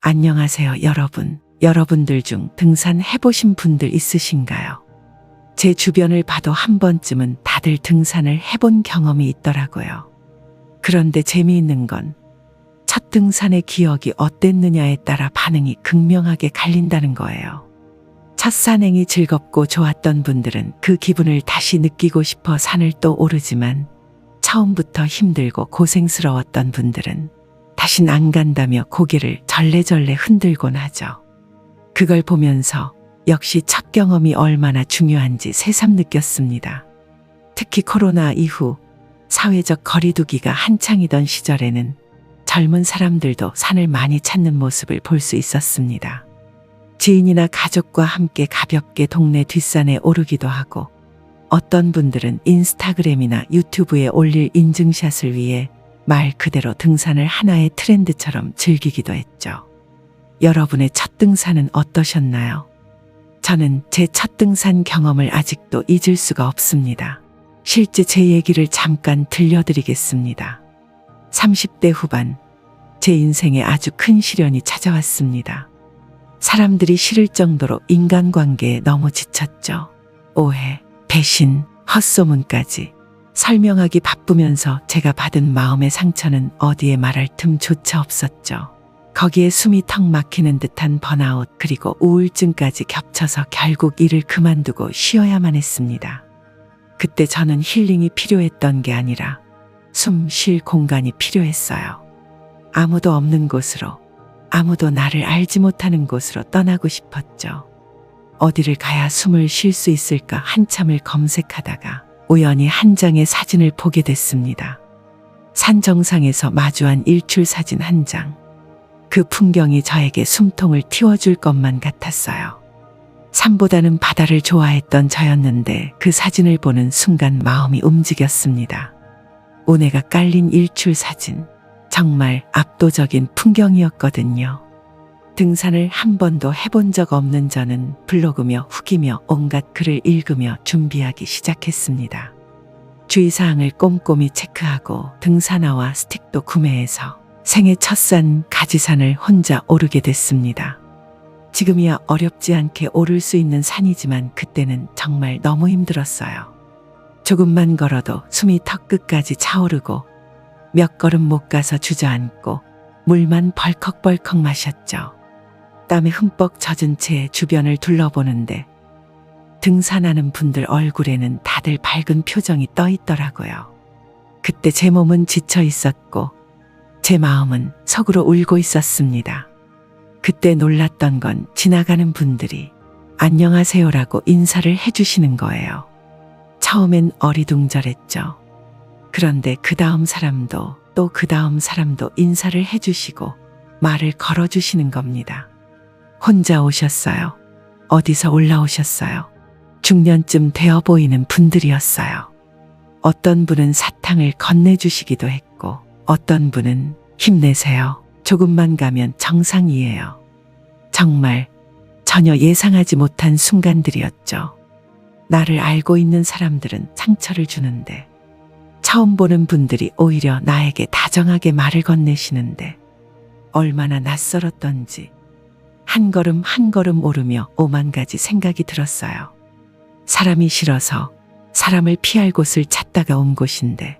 안녕하세요, 여러분. 여러분들 중 등산 해보신 분들 있으신가요? 제 주변을 봐도 한 번쯤은 다들 등산을 해본 경험이 있더라고요. 그런데 재미있는 건 첫 등산의 기억이 어땠느냐에 따라 반응이 극명하게 갈린다는 거예요. 첫 산행이 즐겁고 좋았던 분들은 그 기분을 다시 느끼고 싶어 산을 또 오르지만, 처음부터 힘들고 고생스러웠던 분들은 다신 안 간다며 고개를 절레절레 흔들곤 하죠. 그걸 보면서 역시 첫 경험이 얼마나 중요한지 새삼 느꼈습니다. 특히 코로나 이후 사회적 거리두기가 한창이던 시절에는 젊은 사람들도 산을 많이 찾는 모습을 볼 수 있었습니다. 지인이나 가족과 함께 가볍게 동네 뒷산에 오르기도 하고, 어떤 분들은 인스타그램이나 유튜브에 올릴 인증샷을 위해 말 그대로 등산을 하나의 트렌드처럼 즐기기도 했죠. 여러분의 첫 등산은 어떠셨나요? 저는 제 첫 등산 경험을 아직도 잊을 수가 없습니다. 실제 제 얘기를 잠깐 들려드리겠습니다. 30대 후반, 제 인생에 아주 큰 시련이 찾아왔습니다. 사람들이 싫을 정도로 인간관계에 너무 지쳤죠. 오해, 배신, 헛소문까지. 설명하기 바쁘면서 제가 받은 마음의 상처는 어디에 말할 틈조차 없었죠. 거기에 숨이 턱 막히는 듯한 번아웃, 그리고 우울증까지 겹쳐서 결국 일을 그만두고 쉬어야만 했습니다. 그때 저는 힐링이 필요했던 게 아니라 숨 쉴 공간이 필요했어요. 아무도 없는 곳으로, 아무도 나를 알지 못하는 곳으로 떠나고 싶었죠. 어디를 가야 숨을 쉴 수 있을까 한참을 검색하다가 우연히 한 장의 사진을 보게 됐습니다. 산 정상에서 마주한 일출 사진 한 장. 그 풍경이 저에게 숨통을 틔워줄 것만 같았어요. 산보다는 바다를 좋아했던 저였는데 그 사진을 보는 순간 마음이 움직였습니다. 운해가 깔린 일출 사진. 정말 압도적인 풍경이었거든요. 등산을 한 번도 해본 적 없는 저는 블로그며 후기며 온갖 글을 읽으며 준비하기 시작했습니다. 주의사항을 꼼꼼히 체크하고 등산화와 스틱도 구매해서 생애 첫 산 가지산을 혼자 오르게 됐습니다. 지금이야 어렵지 않게 오를 수 있는 산이지만 그때는 정말 너무 힘들었어요. 조금만 걸어도 숨이 턱 끝까지 차오르고 몇 걸음 못 가서 주저앉고 물만 벌컥벌컥 마셨죠. 땀에 흠뻑 젖은 채 주변을 둘러보는데 등산하는 분들 얼굴에는 다들 밝은 표정이 떠 있더라고요. 그때 제 몸은 지쳐 있었고 제 마음은 속으로 울고 있었습니다. 그때 놀랐던 건 지나가는 분들이 안녕하세요라고 인사를 해주시는 거예요. 처음엔 어리둥절했죠. 그런데 그 다음 사람도 또 그 다음 사람도 인사를 해주시고 말을 걸어주시는 겁니다. 혼자 오셨어요? 어디서 올라오셨어요? 중년쯤 되어 보이는 분들이었어요. 어떤 분은 사탕을 건네주시기도 했고, 어떤 분은 힘내세요. 조금만 가면 정상이에요. 정말 전혀 예상하지 못한 순간들이었죠. 나를 알고 있는 사람들은 상처를 주는데, 처음 보는 분들이 오히려 나에게 다정하게 말을 건네시는데 얼마나 낯설었던지 한 걸음 한 걸음 오르며 오만 가지 생각이 들었어요. 사람이 싫어서 사람을 피할 곳을 찾다가 온 곳인데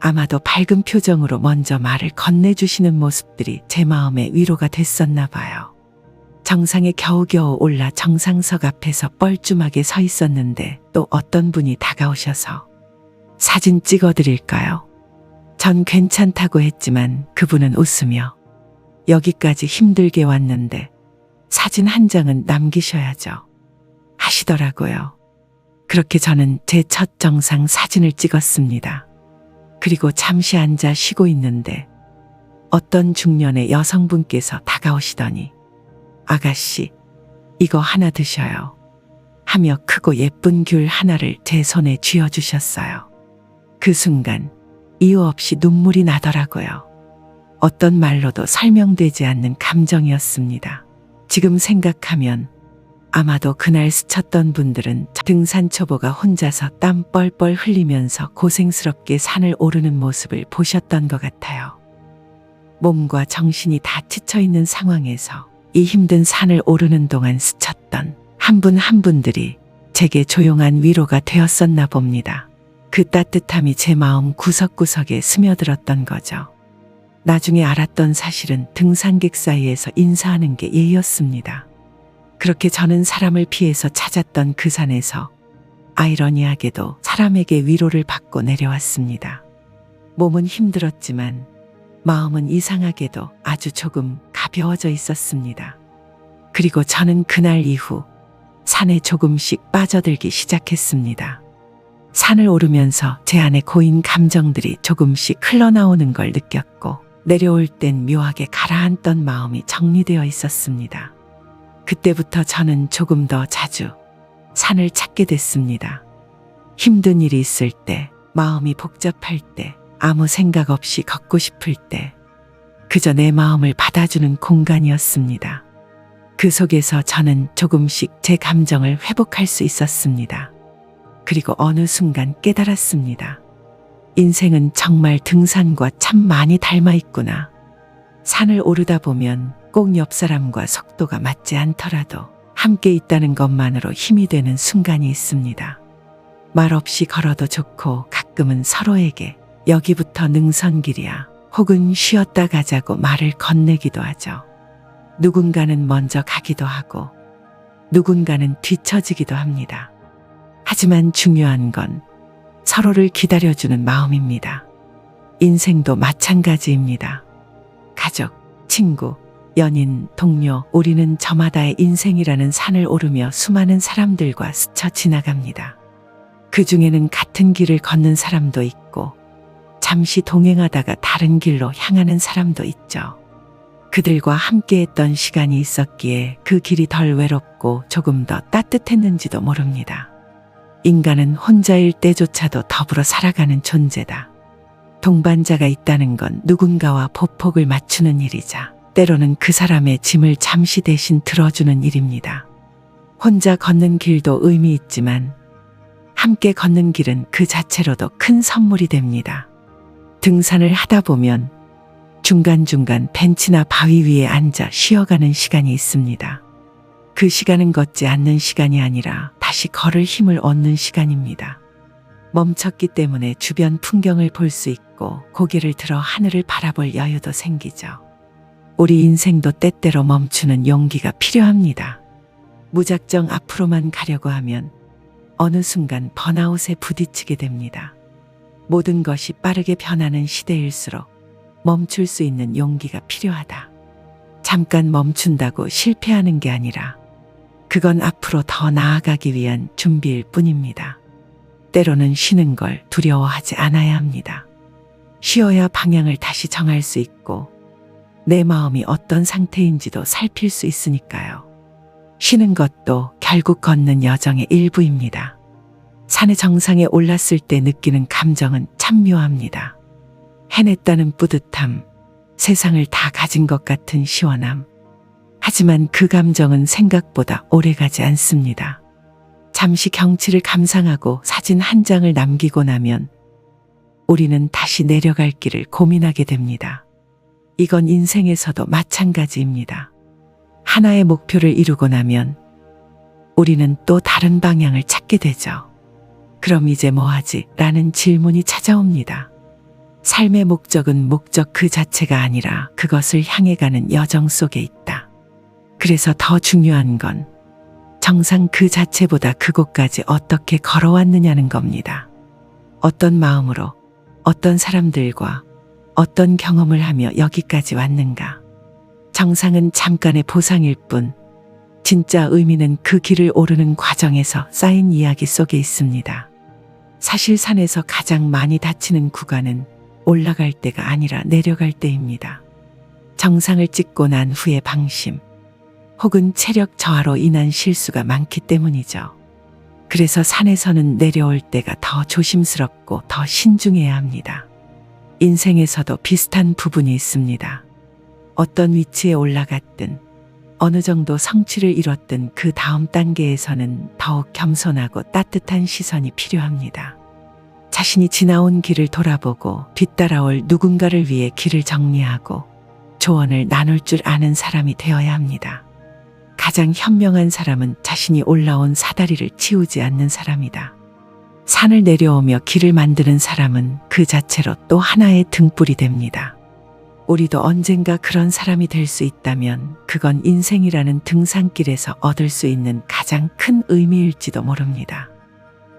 아마도 밝은 표정으로 먼저 말을 건네주시는 모습들이 제 마음의 위로가 됐었나 봐요. 정상에 겨우겨우 올라 정상석 앞에서 뻘쭘하게 서 있었는데 또 어떤 분이 다가오셔서 사진 찍어드릴까요? 전 괜찮다고 했지만 그분은 웃으며 여기까지 힘들게 왔는데 사진 한 장은 남기셔야죠 하시더라고요. 그렇게 저는 제 첫 정상 사진을 찍었습니다. 그리고 잠시 앉아 쉬고 있는데 어떤 중년의 여성분께서 다가오시더니 아가씨, 이거 하나 드셔요 하며 크고 예쁜 귤 하나를 제 손에 쥐어주셨어요. 그 순간 이유 없이 눈물이 나더라고요. 어떤 말로도 설명되지 않는 감정이었습니다. 지금 생각하면 아마도 그날 스쳤던 분들은 등산 초보가 혼자서 땀 뻘뻘 흘리면서 고생스럽게 산을 오르는 모습을 보셨던 것 같아요. 몸과 정신이 다 지쳐 있는 상황에서 이 힘든 산을 오르는 동안 스쳤던 한 분 한 분들이 제게 조용한 위로가 되었었나 봅니다. 그 따뜻함이 제 마음 구석구석에 스며들었던 거죠. 나중에 알았던 사실은 등산객 사이에서 인사하는 게 예의였습니다. 그렇게 저는 사람을 피해서 찾았던 그 산에서 아이러니하게도 사람에게 위로를 받고 내려왔습니다. 몸은 힘들었지만 마음은 이상하게도 아주 조금 가벼워져 있었습니다. 그리고 저는 그날 이후 산에 조금씩 빠져들기 시작했습니다. 산을 오르면서 제 안에 고인 감정들이 조금씩 흘러나오는 걸 느꼈고 내려올 땐 묘하게 가라앉던 마음이 정리되어 있었습니다. 그때부터 저는 조금 더 자주 산을 찾게 됐습니다. 힘든 일이 있을 때, 마음이 복잡할 때, 아무 생각 없이 걷고 싶을 때, 그저 내 마음을 받아주는 공간이었습니다. 그 속에서 저는 조금씩 제 감정을 회복할 수 있었습니다. 그리고 어느 순간 깨달았습니다. 인생은 정말 등산과 참 많이 닮아 있구나. 산을 오르다 보면 꼭 옆 사람과 속도가 맞지 않더라도 함께 있다는 것만으로 힘이 되는 순간이 있습니다. 말없이 걸어도 좋고 가끔은 서로에게 여기부터 능선길이야 혹은 쉬었다 가자고 말을 건네기도 하죠. 누군가는 먼저 가기도 하고 누군가는 뒤처지기도 합니다. 하지만 중요한 건 서로를 기다려주는 마음입니다. 인생도 마찬가지입니다. 가족, 친구, 연인, 동료, 우리는 저마다의 인생이라는 산을 오르며 수많은 사람들과 스쳐 지나갑니다. 그 중에는 같은 길을 걷는 사람도 있고 잠시 동행하다가 다른 길로 향하는 사람도 있죠. 그들과 함께했던 시간이 있었기에 그 길이 덜 외롭고 조금 더 따뜻했는지도 모릅니다. 인간은 혼자일 때조차도 더불어 살아가는 존재다. 동반자가 있다는 건 누군가와 보폭을 맞추는 일이자 때로는 그 사람의 짐을 잠시 대신 들어주는 일입니다. 혼자 걷는 길도 의미 있지만 함께 걷는 길은 그 자체로도 큰 선물이 됩니다. 등산을 하다 보면 중간중간 벤치나 바위 위에 앉아 쉬어가는 시간이 있습니다. 그 시간은 걷지 않는 시간이 아니라 다시 걸을 힘을 얻는 시간입니다. 멈췄기 때문에 주변 풍경을 볼 수 있고 고개를 들어 하늘을 바라볼 여유도 생기죠. 우리 인생도 때때로 멈추는 용기가 필요합니다. 무작정 앞으로만 가려고 하면 어느 순간 번아웃에 부딪히게 됩니다. 모든 것이 빠르게 변하는 시대일수록 멈출 수 있는 용기가 필요하다. 잠깐 멈춘다고 실패하는 게 아니라 그건 앞으로 더 나아가기 위한 준비일 뿐입니다. 때로는 쉬는 걸 두려워하지 않아야 합니다. 쉬어야 방향을 다시 정할 수 있고 내 마음이 어떤 상태인지도 살필 수 있으니까요. 쉬는 것도 결국 걷는 여정의 일부입니다. 산의 정상에 올랐을 때 느끼는 감정은 참 묘합니다. 해냈다는 뿌듯함, 세상을 다 가진 것 같은 시원함. 하지만 그 감정은 생각보다 오래가지 않습니다. 잠시 경치를 감상하고 사진 한 장을 남기고 나면 우리는 다시 내려갈 길을 고민하게 됩니다. 이건 인생에서도 마찬가지입니다. 하나의 목표를 이루고 나면 우리는 또 다른 방향을 찾게 되죠. 그럼 이제 뭐 하지? 라는 질문이 찾아옵니다. 삶의 목적은 목적 그 자체가 아니라 그것을 향해 가는 여정 속에 있다. 그래서 더 중요한 건 정상 그 자체보다 그곳까지 어떻게 걸어왔느냐는 겁니다. 어떤 마음으로, 어떤 사람들과, 어떤 경험을 하며 여기까지 왔는가. 정상은 잠깐의 보상일 뿐, 진짜 의미는 그 길을 오르는 과정에서 쌓인 이야기 속에 있습니다. 사실 산에서 가장 많이 다치는 구간은 올라갈 때가 아니라 내려갈 때입니다. 정상을 찍고 난 후의 방심, 혹은 체력 저하로 인한 실수가 많기 때문이죠. 그래서 산에서는 내려올 때가 더 조심스럽고 더 신중해야 합니다. 인생에서도 비슷한 부분이 있습니다. 어떤 위치에 올라갔든 어느 정도 성취를 이뤘든 그 다음 단계에서는 더욱 겸손하고 따뜻한 시선이 필요합니다. 자신이 지나온 길을 돌아보고 뒤따라올 누군가를 위해 길을 정리하고 조언을 나눌 줄 아는 사람이 되어야 합니다. 가장 현명한 사람은 자신이 올라온 사다리를 치우지 않는 사람이다. 산을 내려오며 길을 만드는 사람은 그 자체로 또 하나의 등불이 됩니다. 우리도 언젠가 그런 사람이 될 수 있다면 그건 인생이라는 등산길에서 얻을 수 있는 가장 큰 의미일지도 모릅니다.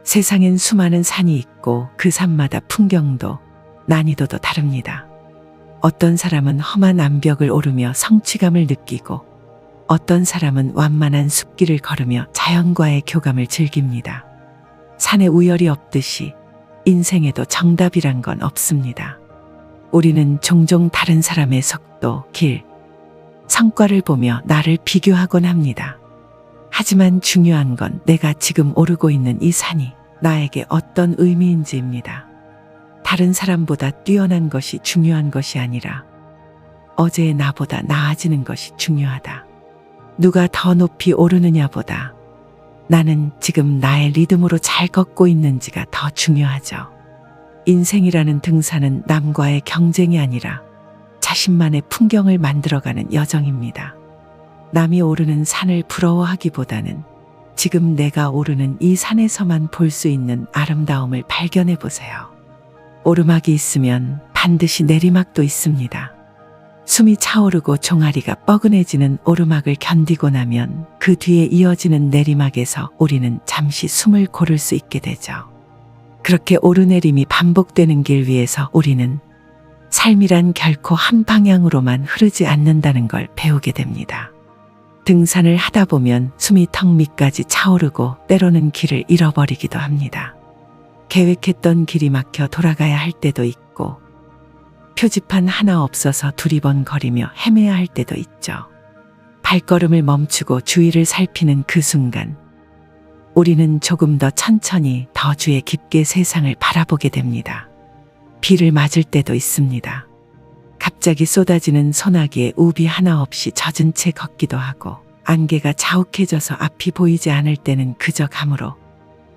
세상엔 수많은 산이 있고 그 산마다 풍경도 난이도도 다릅니다. 어떤 사람은 험한 암벽을 오르며 성취감을 느끼고 어떤 사람은 완만한 숲길을 걸으며 자연과의 교감을 즐깁니다. 산에 우열이 없듯이 인생에도 정답이란 건 없습니다. 우리는 종종 다른 사람의 속도, 길, 성과를 보며 나를 비교하곤 합니다. 하지만 중요한 건 내가 지금 오르고 있는 이 산이 나에게 어떤 의미인지입니다. 다른 사람보다 뛰어난 것이 중요한 것이 아니라 어제의 나보다 나아지는 것이 중요하다. 누가 더 높이 오르느냐보다 나는 지금 나의 리듬으로 잘 걷고 있는지가 더 중요하죠. 인생이라는 등산은 남과의 경쟁이 아니라 자신만의 풍경을 만들어가는 여정입니다. 남이 오르는 산을 부러워하기보다는 지금 내가 오르는 이 산에서만 볼 수 있는 아름다움을 발견해 보세요. 오르막이 있으면 반드시 내리막도 있습니다. 숨이 차오르고 종아리가 뻐근해지는 오르막을 견디고 나면 그 뒤에 이어지는 내리막에서 우리는 잠시 숨을 고를 수 있게 되죠. 그렇게 오르내림이 반복되는 길 위에서 우리는 삶이란 결코 한 방향으로만 흐르지 않는다는 걸 배우게 됩니다. 등산을 하다 보면 숨이 턱 밑까지 차오르고 때로는 길을 잃어버리기도 합니다. 계획했던 길이 막혀 돌아가야 할 때도 있고 표지판 하나 없어서 두리번거리며 헤매야 할 때도 있죠. 발걸음을 멈추고 주위를 살피는 그 순간 우리는 조금 더 천천히 더 주의 깊게 세상을 바라보게 됩니다. 비를 맞을 때도 있습니다. 갑자기 쏟아지는 소나기에 우비 하나 없이 젖은 채 걷기도 하고 안개가 자욱해져서 앞이 보이지 않을 때는 그저 감으로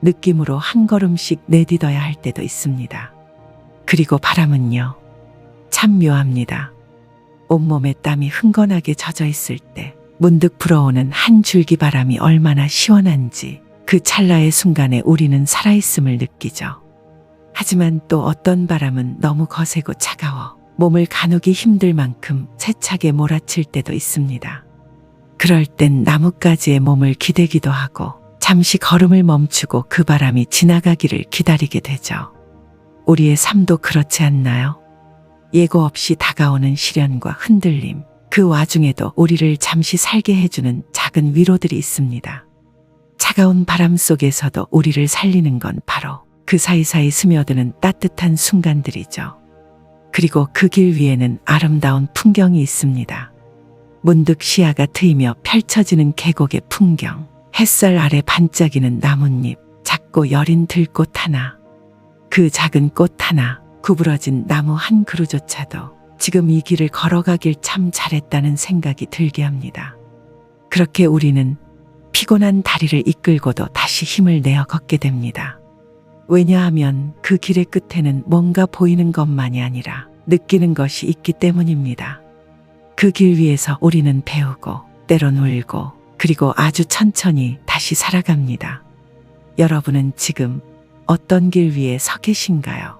느낌으로 한 걸음씩 내딛어야 할 때도 있습니다. 그리고 바람은요. 참 묘합니다. 온몸에 땀이 흥건하게 젖어 있을 때 문득 불어오는 한 줄기 바람이 얼마나 시원한지 그 찰나의 순간에 우리는 살아있음을 느끼죠. 하지만 또 어떤 바람은 너무 거세고 차가워 몸을 가누기 힘들 만큼 세차게 몰아칠 때도 있습니다. 그럴 땐 나뭇가지에 몸을 기대기도 하고 잠시 걸음을 멈추고 그 바람이 지나가기를 기다리게 되죠. 우리의 삶도 그렇지 않나요? 예고 없이 다가오는 시련과 흔들림, 그 와중에도 우리를 잠시 살게 해주는 작은 위로들이 있습니다. 차가운 바람 속에서도 우리를 살리는 건 바로 그 사이사이 스며드는 따뜻한 순간들이죠. 그리고 그 길 위에는 아름다운 풍경이 있습니다. 문득 시야가 트이며 펼쳐지는 계곡의 풍경, 햇살 아래 반짝이는 나뭇잎, 작고 여린 들꽃 하나, 그 작은 꽃 하나, 구부러진 나무 한 그루조차도 지금 이 길을 걸어가길 참 잘했다는 생각이 들게 합니다. 그렇게 우리는 피곤한 다리를 이끌고도 다시 힘을 내어 걷게 됩니다. 왜냐하면 그 길의 끝에는 뭔가 보이는 것만이 아니라 느끼는 것이 있기 때문입니다. 그 길 위에서 우리는 배우고 때론 울고 그리고 아주 천천히 다시 살아갑니다. 여러분은 지금 어떤 길 위에 서 계신가요?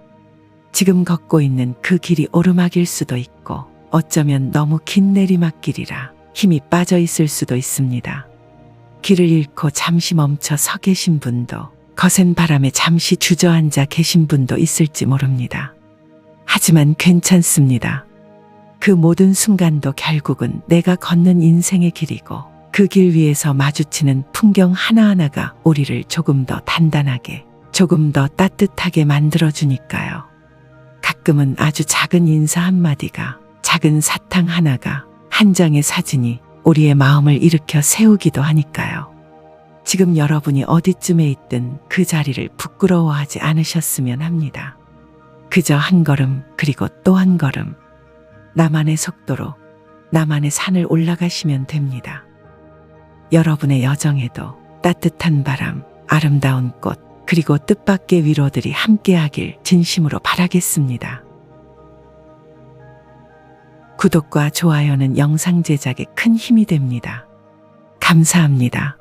지금 걷고 있는 그 길이 오르막일 수도 있고 어쩌면 너무 긴 내리막길이라 힘이 빠져 있을 수도 있습니다. 길을 잃고 잠시 멈춰 서 계신 분도 거센 바람에 잠시 주저앉아 계신 분도 있을지 모릅니다. 하지만 괜찮습니다. 그 모든 순간도 결국은 내가 걷는 인생의 길이고 그 길 위에서 마주치는 풍경 하나하나가 우리를 조금 더 단단하게, 조금 더 따뜻하게 만들어주니까요. 가끔은 아주 작은 인사 한마디가, 작은 사탕 하나가, 한 장의 사진이 우리의 마음을 일으켜 세우기도 하니까요. 지금 여러분이 어디쯤에 있든 그 자리를 부끄러워하지 않으셨으면 합니다. 그저 한 걸음 그리고 또 한 걸음 나만의 속도로 나만의 산을 올라가시면 됩니다. 여러분의 여정에도 따뜻한 바람, 아름다운 꽃, 그리고 뜻밖의 위로들이 함께하길 진심으로 바라겠습니다. 구독과 좋아요는 영상 제작에 큰 힘이 됩니다. 감사합니다.